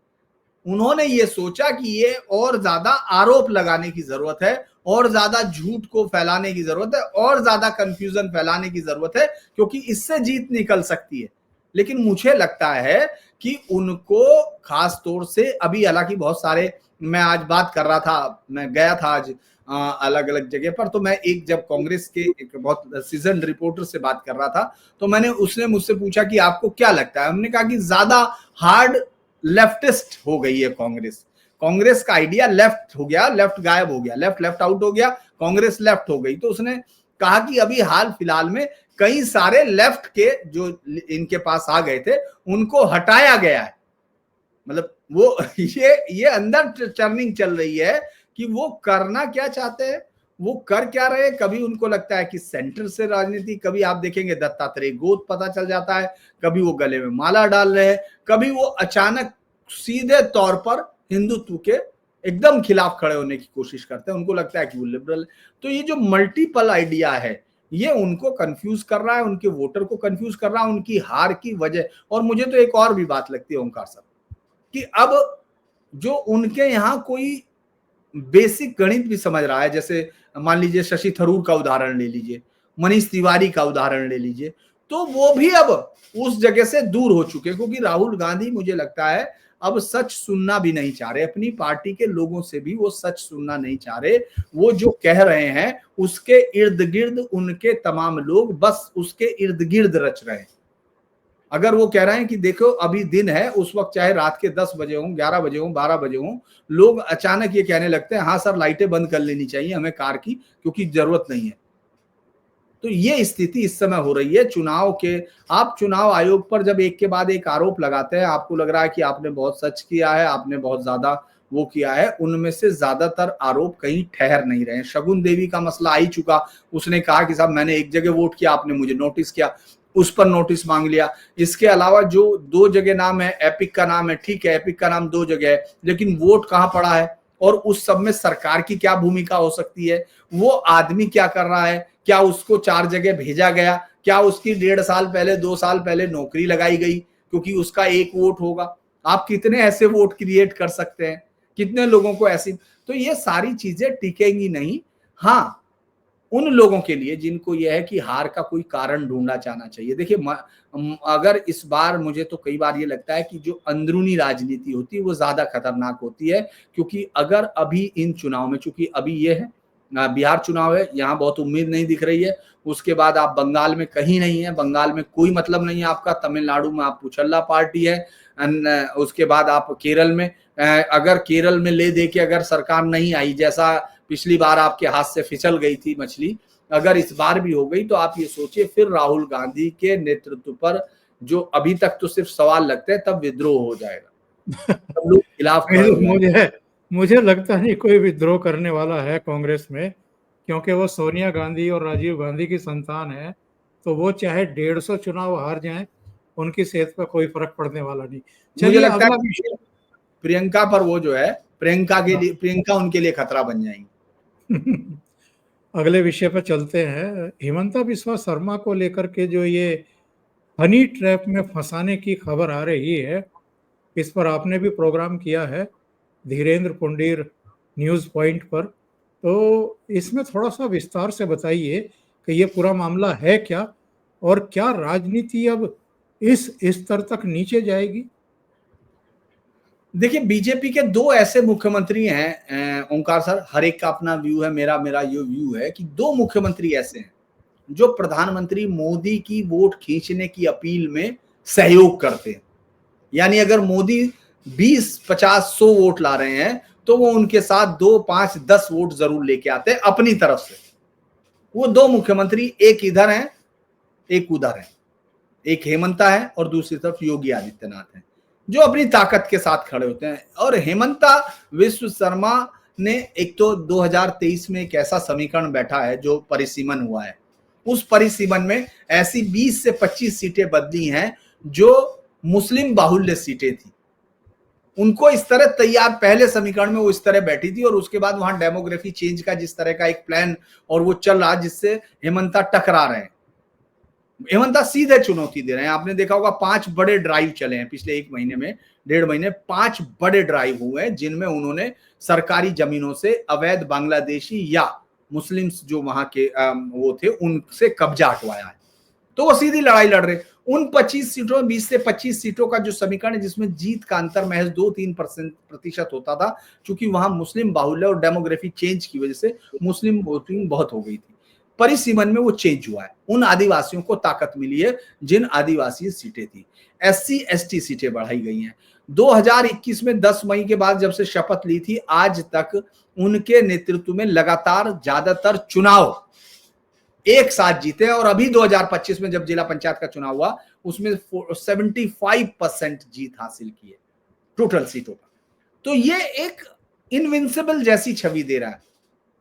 उन्होंने ये सोचा कि ये और ज्यादा आरोप लगाने की जरूरत है, और ज्यादा झूठ को फैलाने की जरूरत है, और ज्यादा कंफ्यूजन फैलाने की जरूरत है, क्योंकि इससे जीत निकल सकती है। लेकिन मुझे लगता है कि उनको खास तौर से अभी, हालांकि बहुत सारे, मैं आज बात कर रहा था, मैं गया था आज अलग अलग जगह पर, तो मैं एक जब कांग्रेस के एक बहुत सीजन रिपोर्टर से बात कर रहा था, तो मैंने उसने मुझसे पूछा कि आपको क्या लगता है, हमने कहा कि ज्यादा हार्ड लेफ्टिस्ट हो गई है कांग्रेस, कांग्रेस का आइडिया लेफ्ट हो गया, लेफ्ट गायब हो गया, लेफ्ट आउट हो गया, कांग्रेस लेफ्ट हो गई। तो उसने कहा कि अभी हाल फिलहाल में कई सारे लेफ्ट के जो इनके पास आ गए थे उनको हटाया गया है। मतलब वो ये अंदर टर्निंग चल रही है कि वो करना क्या चाहते हैं, वो कर क्या रहे। कभी उनको लगता है कि सेंटर से राजनीति, कभी आप देखेंगे दत्तात्रेय गोद पता चल जाता है, कभी वो गले में माला डाल रहे हैं, कभी वो अचानक सीधे तौर पर हिंदुत्व के एकदम खिलाफ खड़े होने की कोशिश करते हैं, उनको लगता है कि वो लिबरल है। तो ये जो मल्टीपल आइडिया है ये उनको कंफ्यूज कर रहा है, उनके वोटर को कंफ्यूज कर रहा है, उनकी हार की वजह। और मुझे तो एक और भी बात लगती है ओंकार साहब, कि अब जो उनके यहाँ कोई बेसिक गणित भी समझ रहा है, जैसे मान लीजिए शशि थरूर का उदाहरण ले लीजिए, मनीष तिवारी का उदाहरण ले लीजिए, तो वो भी अब उस जगह से दूर हो चुके, क्योंकि राहुल गांधी मुझे लगता है अब सच सुनना भी नहीं चाह रहे, अपनी पार्टी के लोगों से भी वो सच सुनना नहीं चाह रहे। वो जो कह रहे हैं उसके इर्द गिर्द उनके तमाम लोग बस उसके इर्द गिर्द रच रहे हैं। अगर वो कह रहे हैं कि देखो अभी दिन है, उस वक्त चाहे रात के 10 बजे हों, 11 बजे हों, 12 बजे हों, लोग अचानक ये कहने लगते हैं हाँ सर लाइटें बंद कर लेनी चाहिए हमें कार की, क्योंकि जरूरत नहीं है। तो ये स्थिति इस समय हो रही है चुनाव के। आप चुनाव आयोग पर जब एक के बाद एक आरोप लगाते हैं, आपको लग रहा है कि आपने बहुत सच किया है, आपने बहुत ज्यादा वो किया है, उनमें से ज्यादातर आरोप कहीं ठहर नहीं रहे। शगुन देवी का मसला आ ही चुका, उसने कहा कि साहब मैंने एक जगह वोट किया, आपने मुझे नोटिस किया, उस पर नोटिस मांग लिया। इसके अलावा जो 2 जगह नाम है, एपिक का नाम है, ठीक है एपिक का नाम 2 जगह है, लेकिन वोट कहां पड़ा है, और उस सब में सरकार की क्या भूमिका हो सकती है, वो आदमी क्या कर रहा है, क्या उसको 4 जगह भेजा गया, क्या उसकी 1.5 साल पहले 2 साल पहले नौकरी लगाई गई क्योंकि उसका एक वोट होगा। आप कितने ऐसे वोट क्रिएट कर सकते हैं, कितने लोगों को ऐसी। तो ये सारी चीजें टिकेंगी नहीं। हाँ, उन लोगों के लिए जिनको यह है कि हार का कोई कारण ढूंढना चाहना चाहिए। देखिए अगर इस बार मुझे तो कई बार ये लगता है कि जो अंदरूनी राजनीति होती है वो ज्यादा खतरनाक होती है, क्योंकि अगर अभी इन चुनाव में, चूंकि अभी ये है बिहार चुनाव है, यहाँ बहुत उम्मीद नहीं दिख रही है, उसके बाद आप बंगाल में कहीं नहीं है, बंगाल में कोई मतलब नहीं है आपका, तमिलनाडु में आप पुछल्ला पार्टी है, उसके बाद आप केरल में, अगर केरल में ले दे के अगर सरकार नहीं आई, जैसा पिछली बार आपके हाथ से फिसल गई थी मछली, अगर इस बार भी हो गई, तो आप ये सोचिए फिर राहुल गांधी के नेतृत्व पर जो अभी तक तो सिर्फ सवाल लगते हैं, तब विद्रोह हो जाएगा, तब लोग खिलाफ खड़े हो जाएंगे।
मुझे लगता नहीं कोई विद्रोह करने वाला है कांग्रेस में, क्योंकि वो सोनिया गांधी और राजीव गांधी की संतान है, तो वो चाहे 150 चुनाव हार जाएं, उनकी सेहत पर कोई फर्क पड़ने वाला नहीं।
मुझे
चलिए
लगता
अगला
है
विषय।
प्रियंका पर वो जो है, प्रियंका उनके लिए खतरा बन जाएंगी।
अगले विषय पर चलते हैं। हिमंता बिस्वा शर्मा को लेकर के जो ये हनी ट्रैप में फंसाने की खबर आ रही है, इस पर आपने भी प्रोग्राम किया है धीरेन्द्र पुंडीर न्यूज़ पॉइंट पर, तो इसमें थोड़ा सा विस्तार से बताइए कि ये पूरा मामला है क्या, और क्या राजनीति अब इस स्तर तक नीचे जाएगी।
देखिए बीजेपी के 2 ऐसे मुख्यमंत्री हैं ओंकार सर, हर एक का अपना व्यू है, मेरा ये व्यू है कि 2 मुख्यमंत्री ऐसे हैं जो प्रधानमंत्री मोदी की वोट खींचने की अपील में सहयोग करते हैं। यानी अगर मोदी 20, 50, 100 वोट ला रहे हैं तो वो उनके साथ 2, 5, 10 वोट जरूर लेके आते हैं अपनी तरफ से। वो दो मुख्यमंत्री एक इधर हैं, एक उधर है, एक हेमंता है और दूसरी तरफ योगी आदित्यनाथ है, जो अपनी ताकत के साथ खड़े होते हैं। और हेमंता विश्व शर्मा ने एक तो 2023 में एक ऐसा समीकरण बैठा है जो परिसीमन हुआ है, उस परिसीमन में ऐसी 20 से 25 सीटें बदली हैं जो मुस्लिम बाहुल्य सीटें थी। उनको इस तरह तैयार, पहले समीकरण में वो इस तरह बैठी थी और उसके बाद वहां डेमोग्राफी चेंज का जिस तरह का एक प्लान और वो चल रहा, जिससे हेमंता टकरा रहे हैं। हेमंता सीधे चुनौती दे रहे हैं। आपने देखा होगा 5 बड़े ड्राइव चले हैं पिछले 1 महीने में, 1.5 महीने, 5 बड़े ड्राइव हुए हैं जिनमें उन्होंने सरकारी जमीनों से अवैध बांग्लादेशी या मुस्लिम्स जो वहां के वो थे उनसे कब्जा हटवाया है। तो वो सीधी लड़ाई लड़ रहे। उन 25 सीटों, 20 से 25 सीटों का जो समीकरण है जिसमें जीत का अंतर महज 2-3% होता था, क्योंकि वहां मुस्लिम बाहुल्य और डेमोग्राफी चेंज की वजह से मुस्लिम वोटिंग बहुत हो गई थी। परिसीमन में वो चेंज हुआ है, उन आदिवासियों को ताकत मिली है जिन आदिवासी सीटें थी। SC ST सीटें बढ़ाई गई हैं। 2021 में 10 मई के बाद जब से शपथ ली थी आज तक उनके नेतृत्व में लगातार ज्यादातर चुनाव एक साथ जीते और अभी 2025 में जब जिला पंचायत का चुनाव हुआ उसमें 75% जीत हासिल की है टोटल सीटों का। तो ये एक इनविंसिबल जैसी छवि दे रहा है।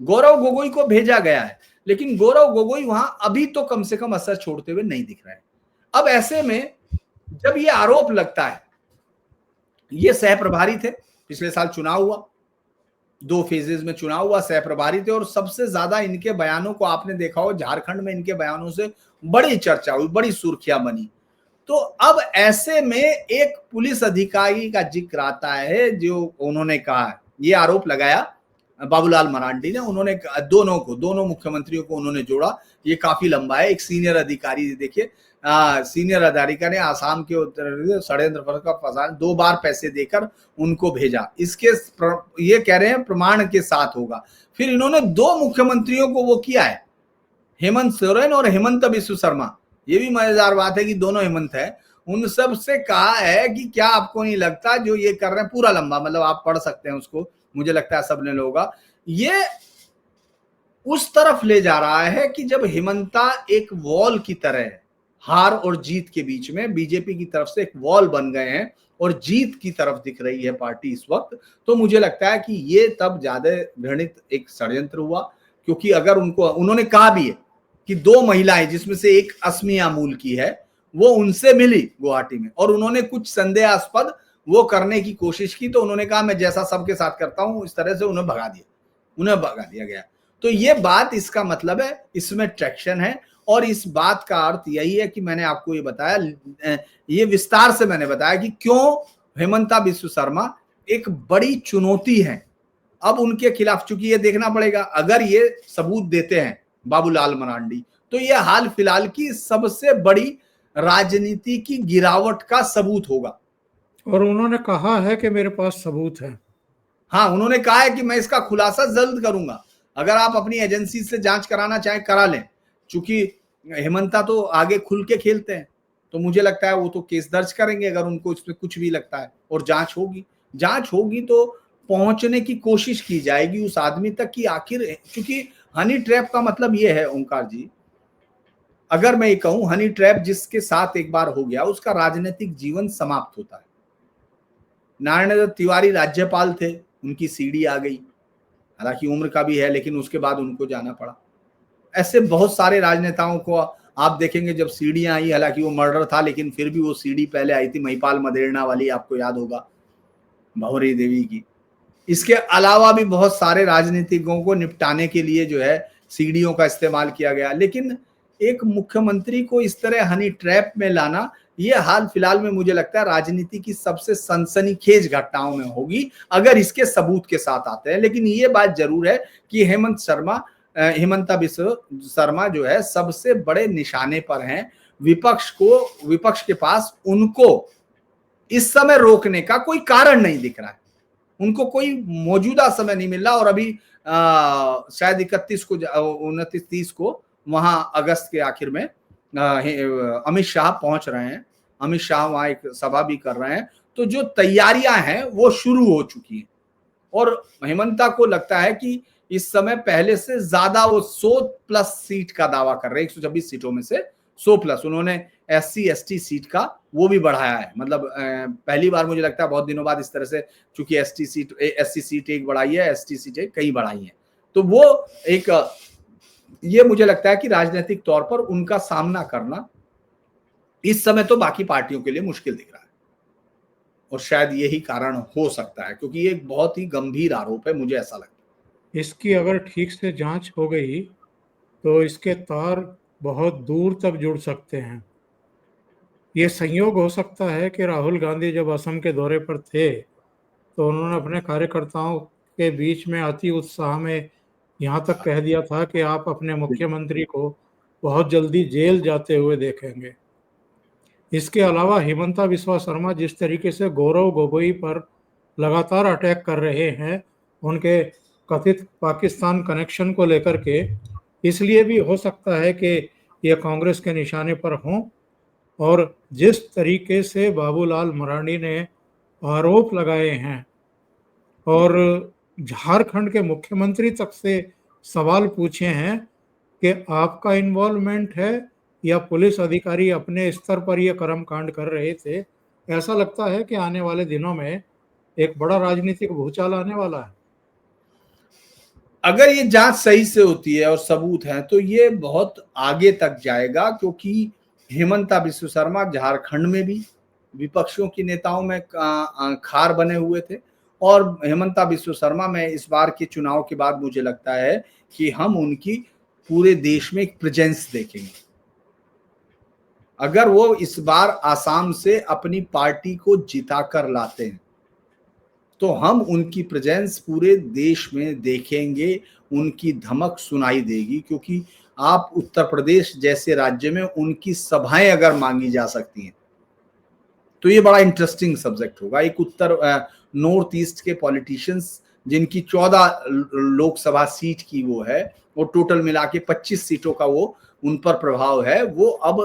गौरव गोगोई को भेजा गया है लेकिन गौरव गोगोई वहां अभी तो कम से कम असर छोड़ते हुए नहीं दिख रहा है। अब ऐसे में जब ये आरोप लगता है, ये सह प्रभारी थे, पिछले साल चुनाव हुआ, 2 फेजेस में चुनाव हुआ, सह प्रभारी थे और सबसे ज्यादा इनके बयानों को आपने देखा हो, झारखंड में इनके बयानों से बड़ी चर्चा हुई, बड़ी सुर्खियां बनी। तो अब ऐसे में एक पुलिस अधिकारी का जिक्र आता है जो उन्होंने कहा, ये आरोप लगाया बाबूलाल मरांडी ने, उन्होंने दोनों मुख्यमंत्रियों को उन्होंने जोड़ा। ये काफी लंबा है। एक सीनियर अधिकारी, देखिए सीनियर अधिकारी ने आसाम के उत्तर षड्यंत्र पर का फसाद 2 बार पैसे देकर उनको भेजा, इसके ये कह रहे हैं प्रमाण के साथ होगा। फिर इन्होंने 2 मुख्यमंत्रियों को वो किया है, हेमंत सोरेन और हेमंत बिस्व शर्मा। ये भी मजेदार बात है कि दोनों हेमंत है। उन सब से कहा है कि क्या आपको नहीं लगता जो ये कर रहे हैं, पूरा लंबा, मतलब आप पढ़ सकते हैं उसको, मुझे लगता है सबने लोगा। ये उस तरफ ले जा रहा है कि जब हेमंता एक वॉल की तरह है, हार और जीत के बीच में बीजेपी की तरफ से एक वॉल बन गए हैं और जीत की तरफ दिख रही है पार्टी इस वक्त, तो मुझे लगता है कि ये तब ज्यादा घृणित एक षड्यंत्र हुआ। क्योंकि अगर उन्होंने कहा भी है कि 2 महिलाएं जिसमें से एक अस्मी अमूल की है वो उनसे मिली गुवाहाटी में और उन्होंने कुछ संदेहास्पद वो करने की कोशिश की, तो उन्होंने कहा मैं जैसा सबके साथ करता हूं इस तरह से उन्हें भगा दिया गया। तो ये बात, इसका मतलब है इसमें ट्रैक्शन है। और इस बात का अर्थ यही है कि मैंने आपको ये बताया, ये विस्तार से मैंने बताया कि क्यों हेमंता बिस्व शर्मा एक बड़ी चुनौती है अब उनके खिलाफ। चूंकि ये देखना पड़ेगा, अगर ये सबूत देते हैं बाबूलाल मरांडी तो ये हाल फिलहाल की सबसे बड़ी राजनीति की गिरावट का सबूत होगा।
और उन्होंने कहा है कि मेरे पास सबूत है।
हाँ, उन्होंने कहा है कि मैं इसका खुलासा जल्द करूंगा, अगर आप अपनी एजेंसी से जांच कराना चाहें करा लें। चूंकि हेमंता तो आगे खुल के खेलते हैं, तो मुझे लगता है वो तो केस दर्ज करेंगे अगर उनको इसमें कुछ भी लगता है, और जांच होगी तो पहुंचने की कोशिश की जाएगी उस आदमी तक कि आखिर, क्योंकि हनी ट्रैप का मतलब ये है ओंकार जी, अगर मैं ये कहूं हनी ट्रैप जिसके साथ एक बार हो गया उसका राजनीतिक जीवन समाप्त होता है। नारायण दत्त तिवारी राज्यपाल थे, उनकी सीडी आ गई, हालांकि उम्र का भी है लेकिन उसके बाद उनको जाना पड़ा। ऐसे बहुत सारे राजनेताओं को आप देखेंगे जब सीढ़ियां आई, हालांकि वो मर्डर था लेकिन फिर भी वो सीढ़ी पहले आई थी, महिपाल मदेरणा वाली, आपको याद होगा, भंवरी देवी की। इसके अलावा भी बहुत सारे राजनीतिकों को निपटाने के लिए जो है सीढ़ियों का इस्तेमाल किया गया। लेकिन एक मुख्यमंत्री को इस तरह हनी ट्रैप में लाना, ये हाल फिलहाल में मुझे लगता है राजनीति की सबसे सनसनीखेज घटनाओं में होगी अगर इसके सबूत के साथ आते हैं। लेकिन ये बात जरूर है कि हेमंता बिस्व शर्मा जो है सबसे बड़े निशाने पर हैं। विपक्ष के पास उनको इस समय रोकने का कोई कारण नहीं दिख रहा है, उनको कोई मौजूदा समय नहीं मिल रहा। और अभी शायद 29-30 को वहां अगस्त के आखिर में अमित शाह पहुंच रहे हैं, अमित शाह वहां एक सभा भी कर रहे हैं, तो जो तैयारियां हैं वो शुरू हो चुकी हैं और हेमंता को लगता है कि इस समय पहले से ज्यादा वो 100+ सीट का दावा कर रहे हैं। 126 सीटों में से 100+। उन्होंने SC/ST सीट का वो भी बढ़ाया है। मतलब पहली बार मुझे लगता है बहुत दिनों बाद इस तरह से, चूंकि SC सीट एक बढ़ाई है, ST सीट कई बढ़ाई है, तो वो एक ये मुझे लगता है कि राजनीतिक तौर पर उनका सामना करना इस समय तो बाकी पार्टियों के लिए मुश्किल दिख रहा है और शायद यही कारण हो सकता है, क्योंकि ये एक बहुत ही गंभीर आरोप है, मुझे ऐसा लगता है।
इसकी अगर ठीक से जांच हो गई तो इसके तार बहुत दूर तक जुड़ सकते हैं। ये संयोग हो सकता है कि राहुल गांधी जब असम के दौरे पर थे तो उन्होंने अपने कार्यकर्ताओं के बीच में अति उत्साह में यहाँ तक कह दिया था कि आप अपने मुख्यमंत्री को बहुत जल्दी जेल जाते हुए देखेंगे। इसके अलावा हिमंता बिस्वा शर्मा जिस तरीके से गौरव गोगोई पर लगातार अटैक कर रहे हैं उनके कथित पाकिस्तान कनेक्शन को लेकर के, इसलिए भी हो सकता है कि ये कांग्रेस के निशाने पर हों। और जिस तरीके से बाबूलाल मरांडी ने आरोप लगाए हैं और झारखंड के मुख्यमंत्री तक से सवाल पूछे हैं कि आपका इन्वॉल्वमेंट है या पुलिस अधिकारी अपने स्तर पर यह कर्मकांड कर रहे थे, ऐसा लगता है कि आने वाले दिनों में एक बड़ा राजनीतिक भूचाल आने वाला है।
अगर ये जांच सही से होती है और सबूत हैं तो ये बहुत आगे तक जाएगा, क्योंकि हेमंता बिस्वा शर्मा झारखंड में भी विपक्षियों की नेताओं में खार बने हुए थे और हेमंता बिस्वा शर्मा में इस बार के चुनाव के बाद मुझे लगता है कि हम उनकी पूरे देश में एक प्रेजेंस देखेंगे। अगर वो इस बार आसाम से अपनी पार्टी को जिता कर लाते हैं तो हम उनकी प्रेजेंस पूरे देश में देखेंगे, उनकी धमक सुनाई देगी, क्योंकि आप उत्तर प्रदेश जैसे राज्य में उनकी सभाएं अगर मांगी जा सकती हैं तो ये बड़ा इंटरेस्टिंग सब्जेक्ट होगा। एक नॉर्थ ईस्ट के पॉलिटिशियंस जिनकी 14 लोकसभा सीट की वो है और टोटल मिला के 25 सीटों का वो उन पर प्रभाव है, वो अब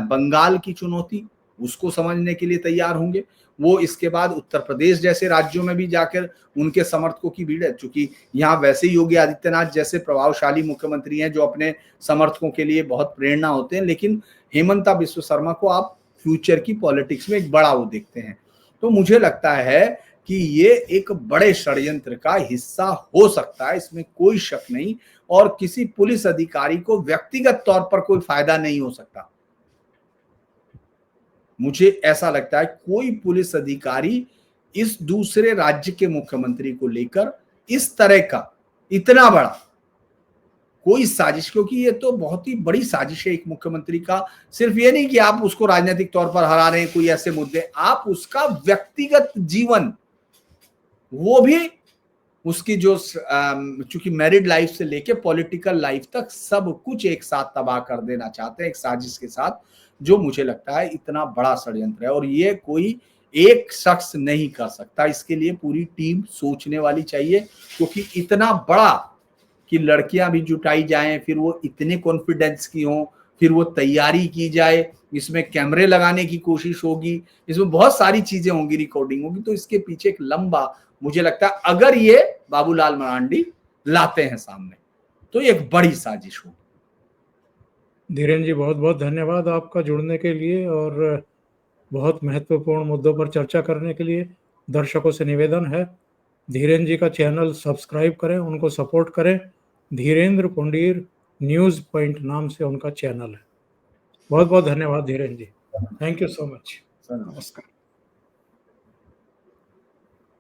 बंगाल की चुनौती उसको समझने के लिए तैयार होंगे। वो इसके बाद उत्तर प्रदेश जैसे राज्यों में भी जाकर उनके समर्थकों की भीड़ है, चूंकि यहाँ वैसे ही योगी आदित्यनाथ जैसे प्रभावशाली मुख्यमंत्री हैं जो अपने समर्थकों के लिए बहुत प्रेरणा होते हैं, लेकिन हेमंता बिस्वा शर्मा को आप फ्यूचर की पॉलिटिक्स में एक बड़ा वो देखते हैं। तो मुझे लगता है कि ये एक बड़े षड्यंत्र का हिस्सा हो सकता है, इसमें कोई शक नहीं, और किसी पुलिस अधिकारी को व्यक्तिगत तौर पर कोई फायदा नहीं हो सकता। मुझे ऐसा लगता है कोई पुलिस अधिकारी इस दूसरे राज्य के मुख्यमंत्री को लेकर इस तरह का इतना बड़ा कोई साजिश, क्योंकि ये तो बहुत ही बड़ी साजिश है एक मुख्यमंत्री का। सिर्फ ये नहीं कि आप उसको राजनीतिक तौर पर हरा रहे हैं, कोई ऐसे मुद्दे, आप उसका व्यक्तिगत जीवन, वो भी उसकी जो चूंकि मैरिड लाइफ से लेके पॉलिटिकल लाइफ तक सब कुछ एक साथ तबाह कर देना चाहते हैं एक साजिश के साथ, जो मुझे लगता है इतना बड़ा षड्यंत्र है और ये कोई एक शख्स नहीं कर सकता। इसके लिए पूरी टीम सोचने वाली चाहिए, क्योंकि इतना बड़ा कि लड़कियां भी जुटाई जाएं, फिर वो इतने कॉन्फिडेंस की हों, फिर वो तैयारी की जाए, इसमें कैमरे लगाने की कोशिश होगी, इसमें बहुत सारी चीजें होंगी, रिकॉर्डिंग होगी, तो इसके पीछे एक लंबा, मुझे लगता है अगर ये बाबूलाल मरांडी लाते हैं सामने तो एक बड़ी साजिश होगी।
धीरेन जी, बहुत बहुत धन्यवाद आपका जुड़ने के लिए और बहुत महत्वपूर्ण मुद्दों पर चर्चा करने के लिए। दर्शकों से निवेदन है, धीरेन जी का चैनल सब्सक्राइब करें, उनको सपोर्ट करें। धीरेन्द्र पुंडीर न्यूज़ पॉइंट नाम से उनका चैनल है। बहुत बहुत धन्यवाद धीरेन जी, थैंक यू सो मच।
नमस्कार।